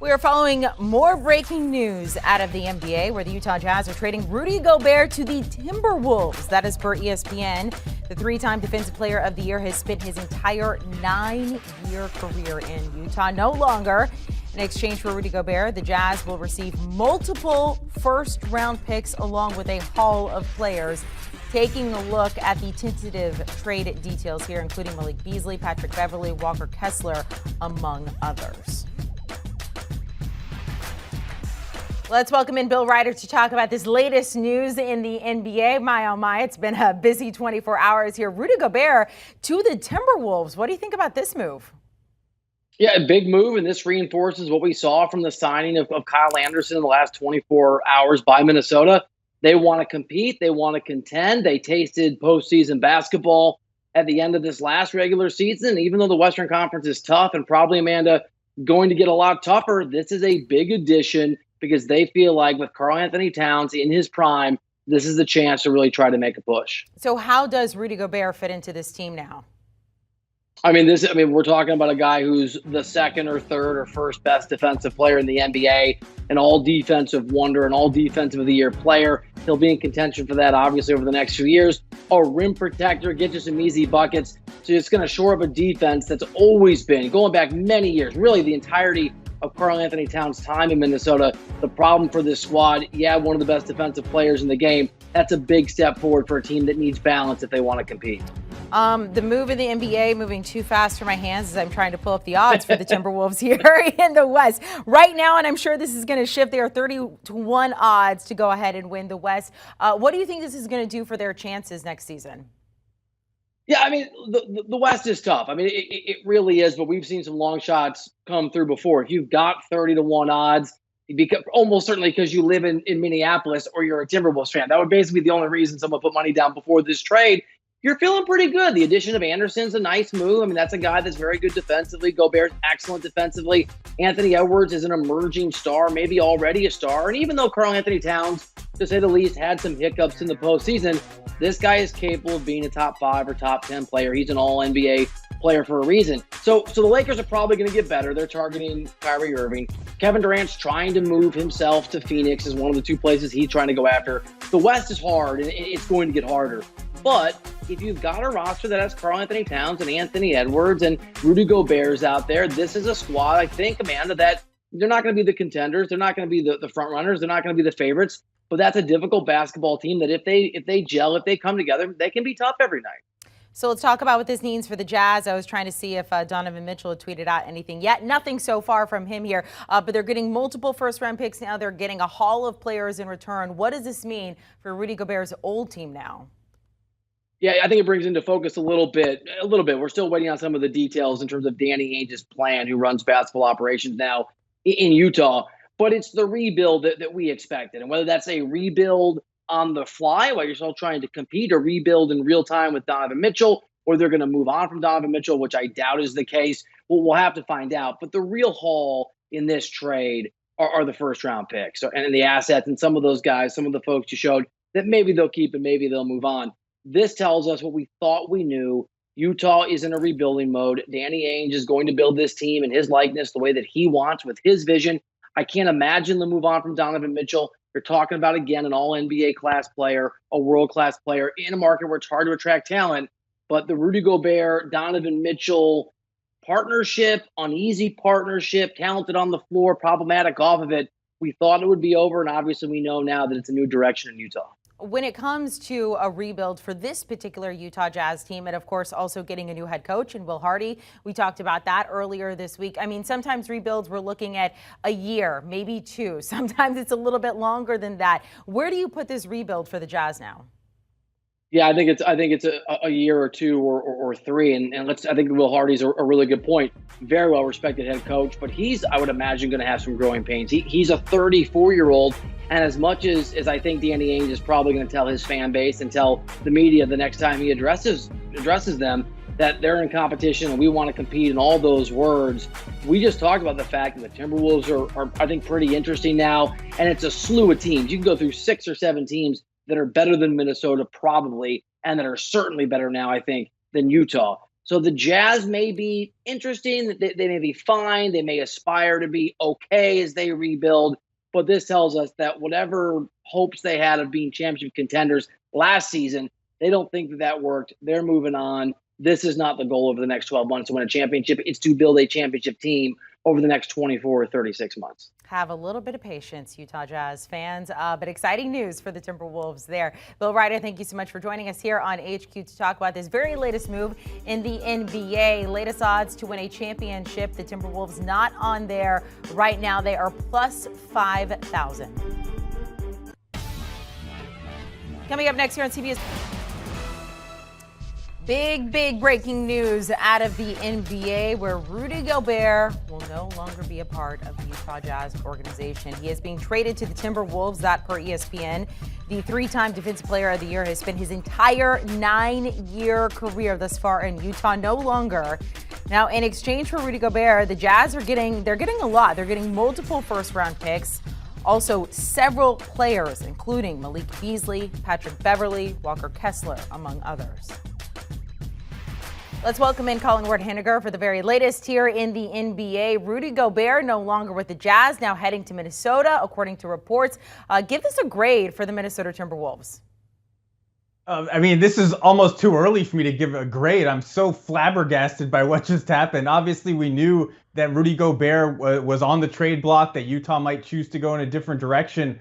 We are following more breaking news out of the NBA, where the Utah Jazz are trading Rudy Gobert to the Timberwolves. That is per ESPN. The three-time Defensive Player of the Year has spent his entire 9-year career in Utah. No longer. In exchange for Rudy Gobert, the Jazz will receive multiple first-round picks along with a haul of players. Taking a look at the tentative trade details here, including Malik Beasley, Patrick Beverley, Walker Kessler, among others. Let's welcome in Bill Ryder to talk about this latest news in the NBA. My, oh my, it's been a busy 24 hours here. Rudy Gobert to the Timberwolves. What do you think about this move? Yeah, a big move, and this reinforces what we saw from the signing of Kyle Anderson in the last 24 hours by Minnesota. They want to compete. They want to contend. They tasted postseason basketball at the end of this last regular season. Even though the Western Conference is tough and probably, Amanda, going to get a lot tougher, this is a big addition because they feel like with Karl-Anthony Towns in his prime, this is the chance to really try to make a push. So how does Rudy Gobert fit into this team now? We're talking about a guy who's the second or third or first best defensive player in the NBA, an all defensive wonder, an all defensive of the year player. He'll be in contention for that, obviously, over the next few years. A rim protector, get you some easy buckets. So it's going to shore up a defense that's always been, going back many years, really the entirety of Karl-Anthony Towns' time in Minnesota. The problem for this squad, one of the best defensive players in the game. That's a big step forward for a team that needs balance if they want to compete. The move in the NBA moving too fast for my hands as I'm trying to pull up the odds for the Timberwolves here in the West. Right now, and I'm sure this is going to shift, they are 30-1 odds to go ahead and win the West. What do you think this is going to do for their chances next season? Yeah, the West is tough. It really is, but we've seen some long shots come through before. If you've got 30-1 odds, almost certainly because you live in Minneapolis or you're a Timberwolves fan, that would basically be the only reason someone put money down before this trade. You're feeling pretty good. The addition of Anderson's a nice move. That's a guy that's very good defensively. Gobert's excellent defensively. Anthony Edwards is an emerging star, maybe already a star. And even though Karl-Anthony Towns, to say the least, had some hiccups in the postseason, this guy is capable of being a top 5 or top 10 player. He's an all-NBA player for a reason. So the Lakers are probably going to get better. They're targeting Kyrie Irving. Kevin Durant's trying to move himself to Phoenix is one of the two places he's trying to go after. The West is hard, and it's going to get harder. But if you've got a roster that has Karl-Anthony Towns and Anthony Edwards and Rudy Gobert's out there, this is a squad, I think, Amanda, that they're not going to be the contenders. They're not going to be the front runners. They're not going to be the favorites. But that's a difficult basketball team that if they gel, if they come together, they can be tough every night. So let's talk about what this means for the Jazz. I was trying to see if Donovan Mitchell had tweeted out anything yet. Nothing so far from him here, but they're getting multiple first-round picks now. They're getting a haul of players in return. What does this mean for Rudy Gobert's old team now? Yeah, I think it brings into focus a little bit. We're still waiting on some of the details in terms of Danny Ainge's plan, who runs basketball operations now in Utah. But it's the rebuild that we expected. And whether that's a rebuild on the fly while you're still trying to compete, or rebuild in real time with Donovan Mitchell, or they're going to move on from Donovan Mitchell, which I doubt is the case. Well, we'll have to find out. But the real haul in this trade are the first-round picks and the assets and some of those guys, some of the folks you showed that maybe they'll keep and maybe they'll move on. This tells us what we thought we knew. Utah is in a rebuilding mode. Danny Ainge is going to build this team in his likeness, the way that he wants, with his vision. I can't imagine them move on from Donovan Mitchell. You're talking about, again, an all-NBA class player, a world-class player in a market where it's hard to attract talent. But the Rudy Gobert, Donovan Mitchell partnership, uneasy partnership, talented on the floor, problematic off of it, we thought it would be over, and obviously we know now that it's a new direction in Utah. When it comes to a rebuild for this particular Utah Jazz team, and of course also getting a new head coach in Will Hardy, we talked about that earlier this week. Sometimes rebuilds we're looking at a year, maybe 2. Sometimes it's a little bit longer than that. Where do you put this rebuild for the Jazz now? Yeah, I think it's a year or 2 or 3, and I think Will Hardy's a really good point. Very well respected head coach, but he's, I would imagine, going to have some growing pains. He's a 34-year-old, and as much as I think Danny Ainge is probably going to tell his fan base and tell the media the next time he addresses them that they're in competition and we want to compete and all those words, we just talked about the fact that the Timberwolves are I think pretty interesting now, and it's a slew of teams. You can go through 6 or 7 teams that are better than Minnesota probably, and that are certainly better now, I think, than Utah. So the Jazz may be interesting. They may be fine. They may aspire to be okay as they rebuild. But this tells us that whatever hopes they had of being championship contenders last season, they don't think that worked. They're moving on. This is not the goal over the next 12 months to win a championship. It's to build a championship team over the next 24 or 36 months. Have a little bit of patience, Utah Jazz fans, but exciting news for the Timberwolves there. Bill Ryder, thank you so much for joining us here on HQ to talk about this very latest move in the NBA. Latest odds to win a championship. The Timberwolves not on there right now. They are plus 5,000. Coming up next here on CBS. Big breaking news out of the NBA where Rudy Gobert will no longer be a part of the Utah Jazz organization. He is being traded to the Timberwolves, that per ESPN. The three-time Defensive Player of the Year has spent his entire 9-year career thus far in Utah, no longer. Now, in exchange for Rudy Gobert, the Jazz are getting a lot. They're getting multiple first-round picks. Also, several players, including Malik Beasley, Patrick Beverley, Walker Kessler, among others. Let's welcome in Colin Ward-Henniger for the very latest here in the NBA. Rudy Gobert no longer with the Jazz, now heading to Minnesota, according to reports. Give us a grade for the Minnesota Timberwolves. I mean, this is almost too early for me to give a grade. I'm so flabbergasted by what just happened. Obviously, we knew that Rudy Gobert was on the trade block, that Utah might choose to go in a different direction.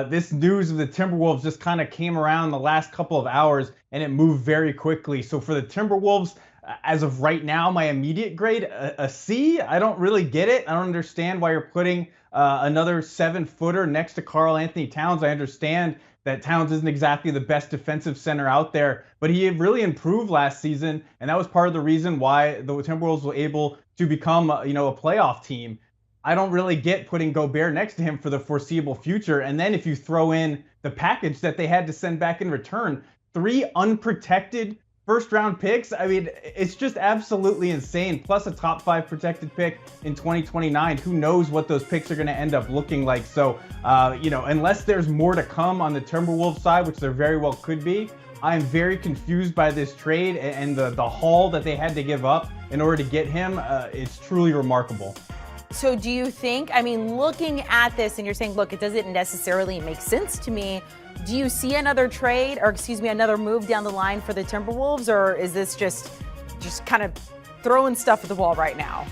This news of the Timberwolves just kind of came around the last couple of hours, and it moved very quickly. So for the Timberwolves, as of right now, my immediate grade, a C. I don't really get it. I don't understand why you're putting another 7-footer next to Karl Anthony Towns. I understand that Towns isn't exactly the best defensive center out there, but he really improved last season, and that was part of the reason why the Timberwolves were able to become, a playoff team. I don't really get putting Gobert next to him for the foreseeable future. And then if you throw in the package that they had to send back in return, 3 unprotected first-round picks, I mean, it's just absolutely insane. Plus a top 5 protected pick in 2029. Who knows what those picks are going to end up looking like? So, unless there's more to come on the Timberwolves side, which there very well could be, I'm very confused by this trade and the haul that they had to give up in order to get him. It's truly remarkable. So do you think, looking at this and you're saying, look, it doesn't necessarily make sense to me. Do you see another another move down the line for the Timberwolves, or is this just kind of throwing stuff at the wall right now?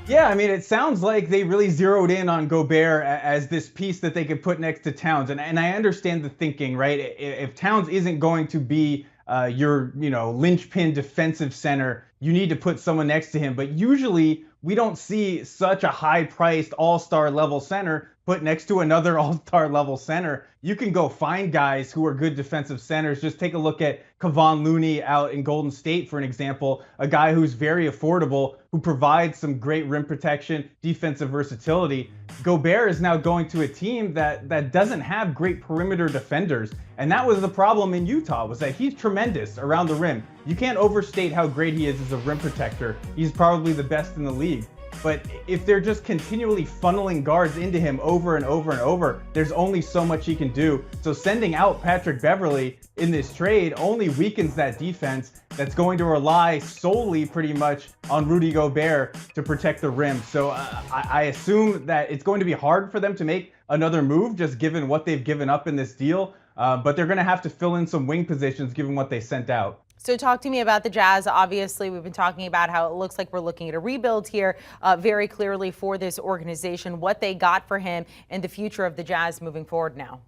Yeah, it sounds like they really zeroed in on Gobert as this piece that they could put next to Towns. And I understand the thinking, right? If Towns isn't going to be your, linchpin defensive center, you need to put someone next to him. But usually we don't see such a high-priced all-star level center put next to another all-star level center. You can go find guys who are good defensive centers. Just take a look at Kevon Looney out in Golden State, for an example, a guy who's very affordable, who provides some great rim protection, defensive versatility. Gobert is now going to a team that doesn't have great perimeter defenders. And that was the problem in Utah, was that he's tremendous around the rim. You can't overstate how great he is as a rim protector. He's probably the best in the league. But if they're just continually funneling guards into him over and over and over, there's only so much he can do. So sending out Patrick Beverley in this trade only weakens that defense that's going to rely solely pretty much on Rudy Gobert to protect the rim. So I assume that it's going to be hard for them to make another move, just given what they've given up in this deal. But they're going to have to fill in some wing positions given what they sent out. So talk to me about the Jazz. Obviously, we've been talking about how it looks like we're looking at a rebuild here very clearly for this organization, what they got for him and the future of the Jazz moving forward now.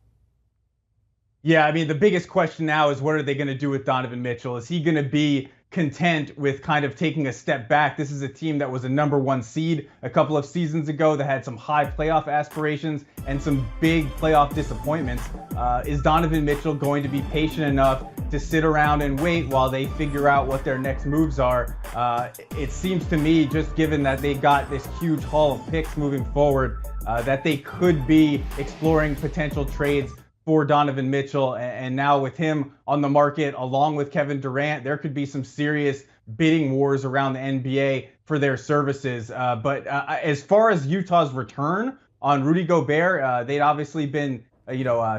Yeah, the biggest question now is what are they going to do with Donovan Mitchell? Is he going to be content with kind of taking a step back? This is a team that was a #1 seed a couple of seasons ago that had some high playoff aspirations and some big playoff disappointments. Is Donovan Mitchell going to be patient enough to sit around and wait while they figure out what their next moves are? It seems to me, just given that they got this huge haul of picks moving forward, that they could be exploring potential trades for Donovan Mitchell. And now with him on the market, along with Kevin Durant, there could be some serious bidding wars around the NBA for their services. But as far as Utah's return on Rudy Gobert, they'd obviously been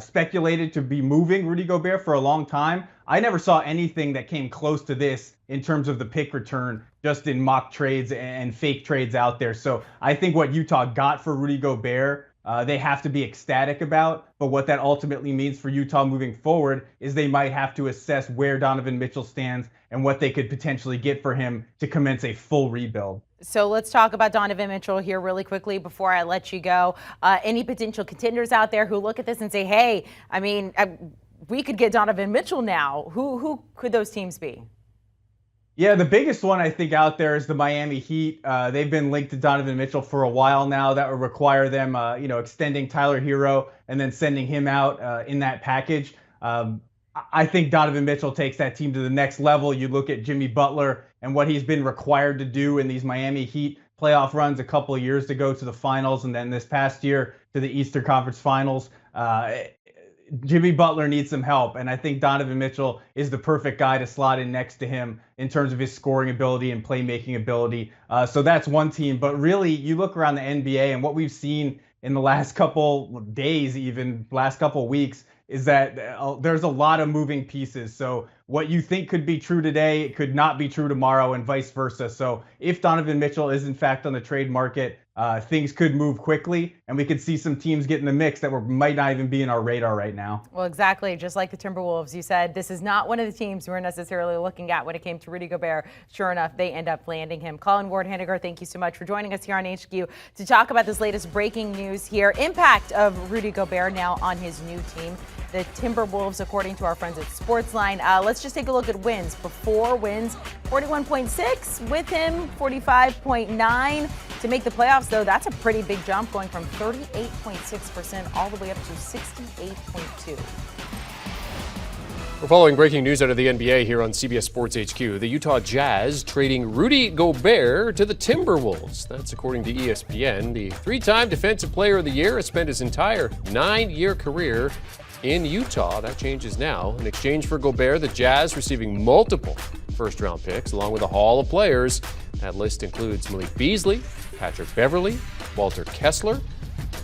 speculated to be moving Rudy Gobert for a long time. I never saw anything that came close to this in terms of the pick return, just in mock trades and fake trades out there. So I think what Utah got for Rudy Gobert, they have to be ecstatic about. But what that ultimately means for Utah moving forward is they might have to assess where Donovan Mitchell stands and what they could potentially get for him to commence a full rebuild. So let's talk about Donovan Mitchell here really quickly before I let you go. Any potential contenders out there who look at this and say, hey, we could get Donovan Mitchell now. Who could those teams be? Yeah, the biggest one I think out there is the Miami Heat. They've been linked to Donovan Mitchell for a while now. That would require them, extending Tyler Hero and then sending him out in that package. I think Donovan Mitchell takes that team to the next level. You look at Jimmy Butler and what he's been required to do in these Miami Heat playoff runs a couple of years ago to the finals, and then this past year to the Eastern Conference Finals. Jimmy Butler needs some help, and I think Donovan Mitchell is the perfect guy to slot in next to him in terms of his scoring ability and playmaking ability. So that's one team. But really, you look around the NBA and what we've seen in the last couple days, even last couple weeks, is that there's a lot of moving pieces. So what you think could be true today, it could not be true tomorrow, and vice versa. So if Donovan Mitchell is in fact on the trade market, things could move quickly, and we could see some teams get in the mix that might not even be in our radar right now. Well, exactly. Just like the Timberwolves, you said this is not one of the teams we're necessarily looking at when it came to Rudy Gobert. Sure enough, they end up landing him. Colin Ward-Henniger, thank you so much for joining us here on HQ to talk about this latest breaking news here. Impact of Rudy Gobert now on his new team, the Timberwolves, according to our friends at Sportsline. Let's just take a look at wins. For 4 wins, 41.6. With him, 45.9. To make the playoffs, though, that's a pretty big jump, going from 38.6% all the way up to 68.2%. We're following breaking news out of the NBA here on CBS Sports HQ. The Utah Jazz trading Rudy Gobert to the Timberwolves. That's according to ESPN. The 3-time Defensive Player of the Year has spent his entire 9-year career in Utah. That changes now. In exchange for Gobert, the Jazz receiving multiple first-round picks, along with a haul of players. That list includes Malik Beasley, Patrick Beverley, Walter Kessler,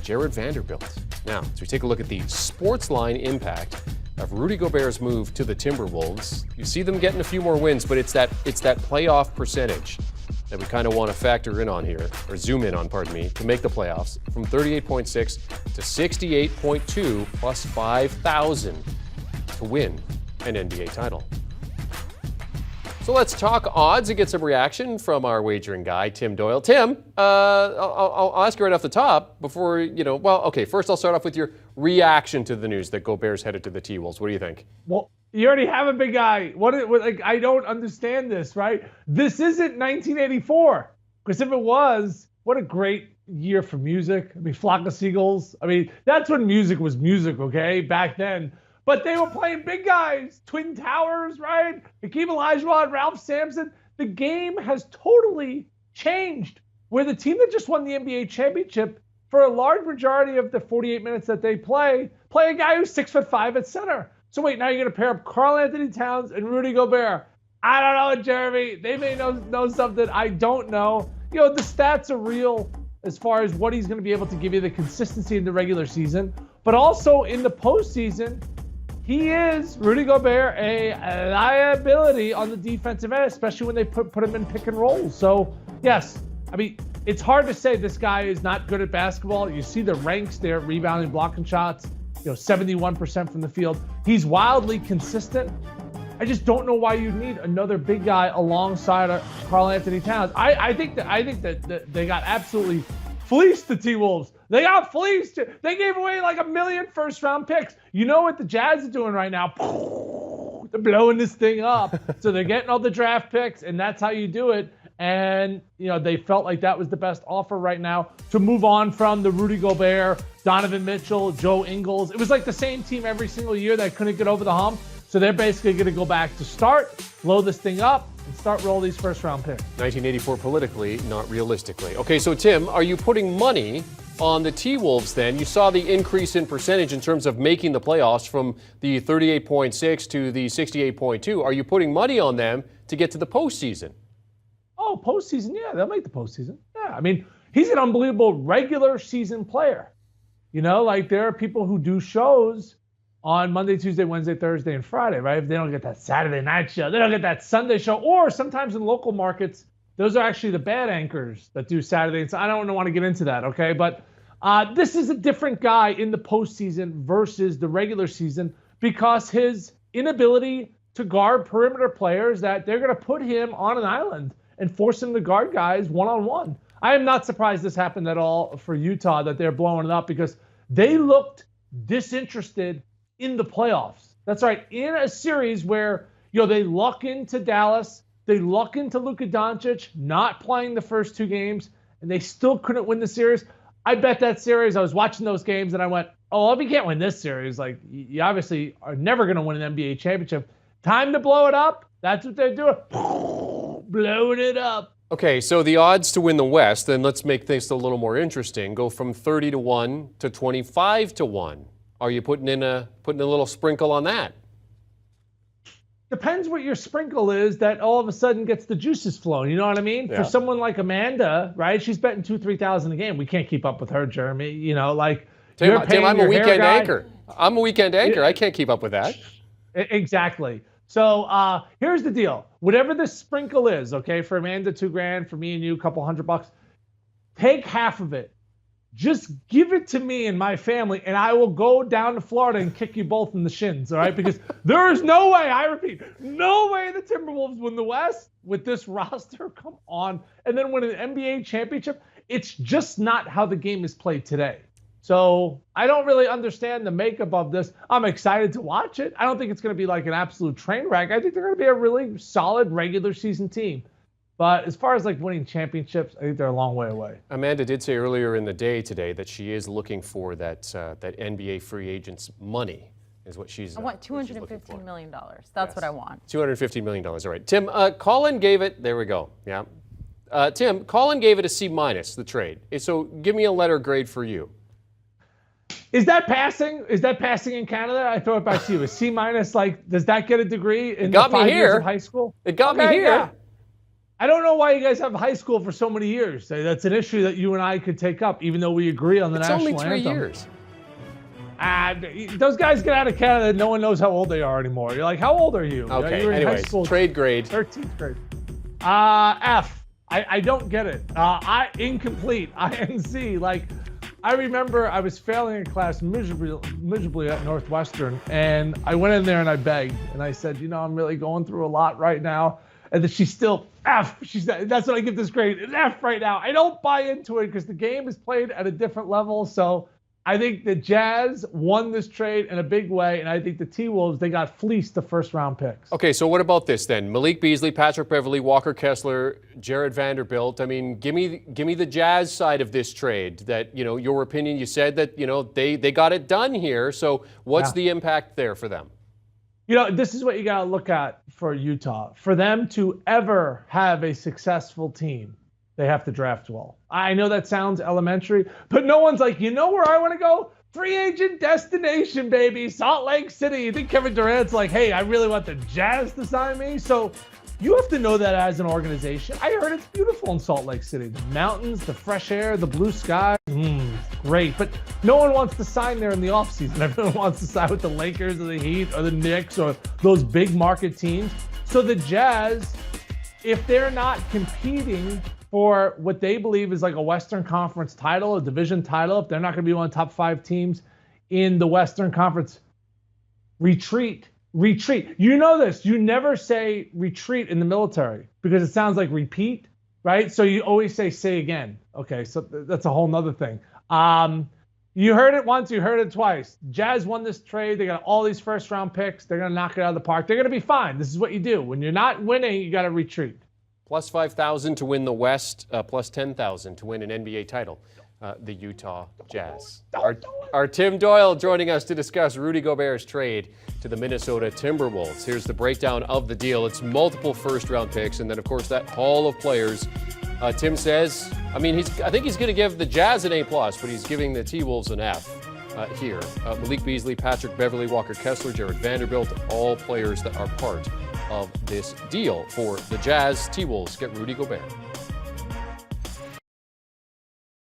Jared Vanderbilt. Now, as we take a look at the Sportsline impact of Rudy Gobert's move to the Timberwolves, you see them getting a few more wins, but it's that playoff percentage that we kind of want to factor in on here, or zoom in on, to make the playoffs, from 38.6 to 68.2 plus 5,000 to win an NBA title. So let's talk odds and get some reaction from our wagering guy, Tim Doyle. Tim, I'll ask you right off the top before, first I'll start off with your reaction to the news that Gobert's headed to the T-Wolves. What do you think? Well, you already have a big guy. I don't understand this, right? This isn't 1984. Because if it was, what a great year for music. Flock of Seagulls. That's when music was music, okay, back then. But they were playing big guys, Twin Towers, right? Hakeem Olajuwon, Ralph Sampson. The game has totally changed. Where the team that just won the NBA championship, for a large majority of the 48 minutes that they play a guy who's 6'5" at center. So wait, now you're going to pair up Karl Anthony Towns and Rudy Gobert. I don't know, Jeremy. They may know something I don't know. The stats are real as far as what he's going to be able to give you, the consistency in the regular season, but also in the postseason. He is, Rudy Gobert, a liability on the defensive end, especially when they put him in pick and rolls. So, yes, it's hard to say this guy is not good at basketball. You see the ranks there, rebounding, blocking shots, 71% from the field. He's wildly consistent. I just don't know why you need another big guy alongside Karl Anthony Towns. I think that they got absolutely fleeced, the T-Wolves. They got fleeced. They gave away like 1 million first-round picks. You know what the Jazz are doing right now? They're blowing this thing up. So they're getting all the draft picks, and that's how you do it. And, they felt like that was the best offer right now to move on from the Rudy Gobert, Donovan Mitchell, Joe Ingles. It was like the same team every single year that couldn't get over the hump. So they're basically going to go back to start, blow this thing up, and start roll these first-round picks. 1984 politically, not realistically. Okay, so Tim, are you putting money on the T-Wolves then? You saw the increase in percentage in terms of making the playoffs from the 38.6 to the 68.2. Are you putting money on them to get to the postseason? Oh, postseason, yeah, they'll make the postseason. Yeah, he's an unbelievable regular season player. You know, like there are people who do shows on Monday, Tuesday, Wednesday, Thursday, and Friday, right? If they don't get that Saturday night show, they don't get that Sunday show, or sometimes in local markets, those are actually the bad anchors that do Saturday. And so I don't want to get into that, okay? But this is a different guy in the postseason versus the regular season because his inability to guard perimeter players, that they're going to put him on an island and force him to guard guys one-on-one. I am not surprised this happened at all for Utah, that they're blowing it up, because they looked disinterested in the playoffs. That's right, in a series where, you know, they luck into Dallas, they luck into Luka Doncic not playing the first two games, and they still couldn't win the series. I bet that series, I was watching those games and I went, oh, if you can't win this series, like, you obviously are never going to win an NBA championship. Time to blow it up. That's what they're doing. Blowing it up. Okay, so the odds to win the West, then let's make things a little more interesting, go from 30-1 to 25-1. Are you putting in a little sprinkle on that? Depends what your sprinkle is that all of a sudden gets the juices flowing. You know what I mean? Yeah. For someone like Amanda, right? She's betting 2,000-3,000 a game. We can't keep up with her, Jeremy. You know, like Tim, I'm a weekend anchor. I'm a weekend anchor. I can't keep up with that. Exactly. So here's the deal. Whatever the sprinkle is, okay, for Amanda, $2,000, for me and you, a couple $100. Take half of it. Just give it to me and my family, and I will go down to Florida and kick you both in the shins, all right? Because there is no way, I repeat, no way the Timberwolves win the West with this roster. Come on. And then win an NBA championship. It's just not how the game is played today. So I don't really understand the makeup of this. I'm excited to watch it. I don't think it's going to be like an absolute train wreck. I think they're going to be a really solid regular season team. But as far as like winning championships, I think they're a long way away. Amanda did say earlier in the day today that she is looking for that NBA free agents money, is what she's. I want $215 million. That's what I want. $250 million. All right, Tim. Colin gave it. There we go. Yeah. Tim, Colin gave it a C-, the trade. So give me a letter grade for you. Is that passing? Is that passing in Canada? I throw it back to you. A C-, like, does that get a degree in got the 5 me years here. of high school? It got me here. Yeah. I don't know why you guys have high school for so many years. That's an issue that you and I could take up, even though we agree on the national anthem. It's only 3 years. Those guys get out of Canada, no one knows how old they are anymore. You're like, how old are you? Okay, You're in anyways, high school, trade grade. 13th grade. F. I don't get it. Incomplete. INC. Like, I remember I was failing in class miserably at Northwestern, and I went in there and I begged, and I said, you know, I'm really going through a lot right now. And then she's still F. That's what I give this grade, an F right now. I don't buy into it because the game is played at a different level. So I think the Jazz won this trade in a big way, and I think the T-Wolves, they got fleeced the first-round picks. Okay, so what about this then? Malik Beasley, Patrick Beverley, Walker Kessler, Jared Vanderbilt. I mean, give me the Jazz side of this trade. That, you know, your opinion. You said that, you know, they got it done here. So what's the impact there for them? You know, this is what you got to look at for Utah. For them to ever have a successful team, they have to draft well. I know that sounds elementary, but no one's like, you know where I want to go? Free agent destination, baby. Salt Lake City. You think Kevin Durant's like, hey, I really want the Jazz to sign me? So you have to know that as an organization. I heard it's beautiful in Salt Lake City. The mountains, the fresh air, the blue sky. Great. But no one wants to sign there in the offseason. Everyone wants to sign with the Lakers or the Heat or the Knicks or those big market teams. So the Jazz, if they're not competing for what they believe is like a Western Conference title, a division title, if they're not going to be one of the top 5 teams in the Western Conference, retreat. You know this. You never say retreat in the military because it sounds like repeat, right? So you always say again. Okay, so that's a whole nother thing. You heard it once, you heard it twice. Jazz won this trade. They got all these first-round picks. They're going to knock it out of the park. They're going to be fine. This is what you do. When you're not winning, you got to retreat. Plus 5,000 to win the West, plus 10,000 to win an NBA title. The Utah Jazz. Our Tim Doyle joining us to discuss Rudy Gobert's trade to the Minnesota Timberwolves. Here's the breakdown of the deal. It's multiple first-round picks, and then, of course, that haul of players. Tim says, I think he's going to give the Jazz an A+, but he's giving the T-Wolves an F here. Malik Beasley, Patrick Beverley, Walker Kessler, Jared Vanderbilt, all players that are part of this deal for the Jazz. T-Wolves get Rudy Gobert.